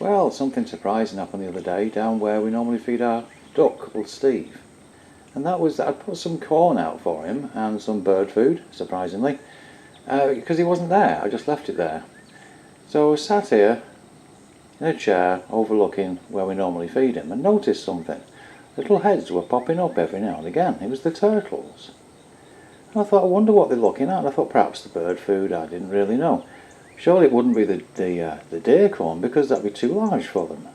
Well, something surprising happened the other day down where we normally feed our duck called Steve. And that was that I'd put some corn out for him and some bird food, surprisingly, because he wasn't there. I just left it there. So I was sat here in a chair overlooking where we normally feed him and noticed something. Little heads were popping up every now and again. It was the turtles. And I thought, I wonder what they're looking at. And I thought perhaps the bird food, I didn't really know. Surely it wouldn't be the deer corn because that'd be too large for them.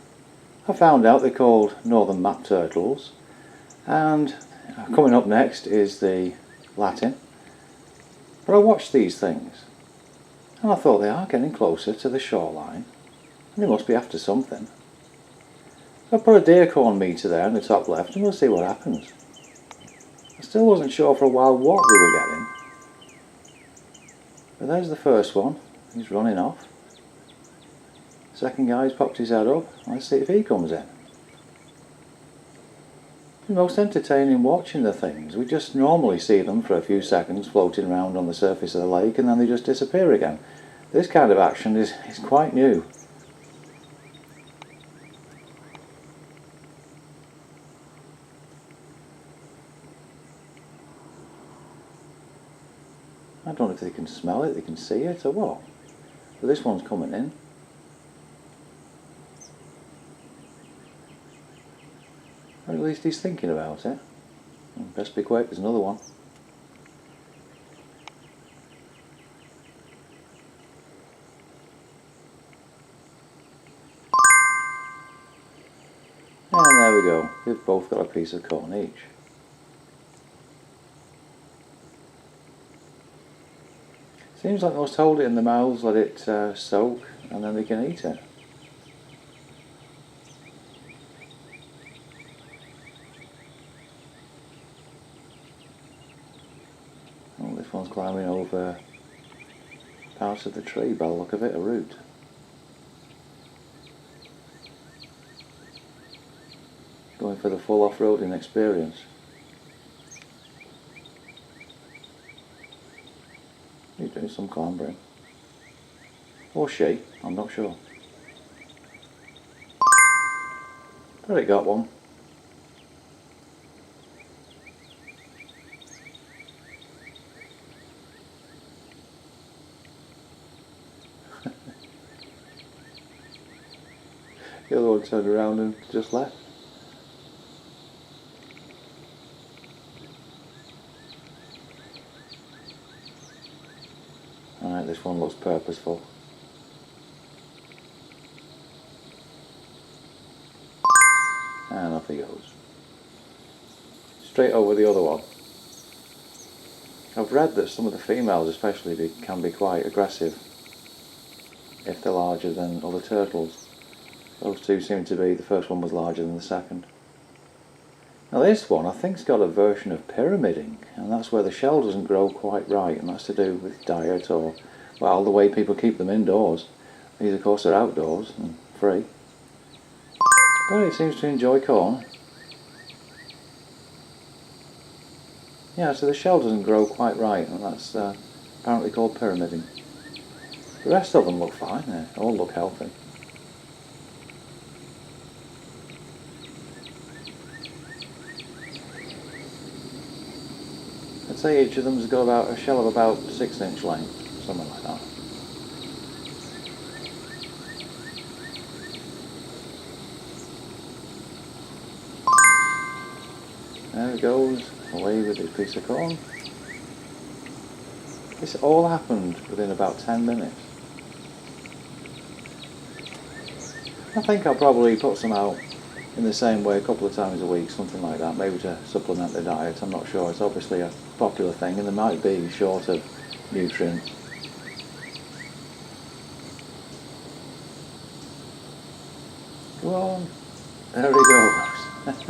I found out they're called northern map turtles, and coming up next is the Latin. But I watched these things and I thought they are getting closer to the shoreline and they must be after something. So I put a deer corn meter there in the top left and we'll see what happens. I still wasn't sure for a while what they were getting. But there's the first one. He's running off. Second guy's popped his head up. Let's see if he comes in. It's most entertaining watching the things. We just normally see them for a few seconds floating around on the surface of the lake and then they just disappear again. This kind of action is quite new. I don't know if they can smell it, they can see it or what. But this one's coming in. Or at least he's thinking about it. Best be quick, there's another one. And there we go. They've both got a piece of corn each. Seems like they must hold it in their mouths, let it soak, and then they can eat it. Oh, this one's climbing over parts of the tree by the look of it, a root. Going for the full off-roading experience. He's doing some clambering. Or she, I'm not sure. But it got one. The other one turned around and just left. Alright, this one looks purposeful. And off he goes. Straight over the other one. I've read that some of the females especially can be quite aggressive if they're larger than other turtles. Those two seem to be, the first one was larger than the second. Now this one I think's got a version of pyramiding, and that's where the shell doesn't grow quite right, and that's to do with diet or, well, the way people keep them indoors. These of course are outdoors and free. But it seems to enjoy corn. Yeah, so the shell doesn't grow quite right, and that's apparently called pyramiding. The rest of them look fine, they all look healthy. I'd say each of them has got about a shell of about 6-inch length, something like that. There it goes, away with his piece of corn. This all happened within about 10 minutes. I think I'll probably put some out in the same way a couple of times a week, something like that, maybe to supplement the diet. I'm not sure, it's obviously a popular thing and they might be short of nutrients. Go on, there he goes.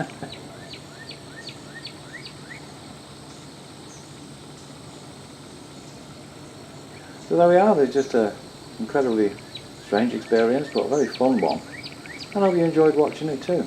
So there we are, there's just an incredibly strange experience but a very fun one. I hope you enjoyed watching it too.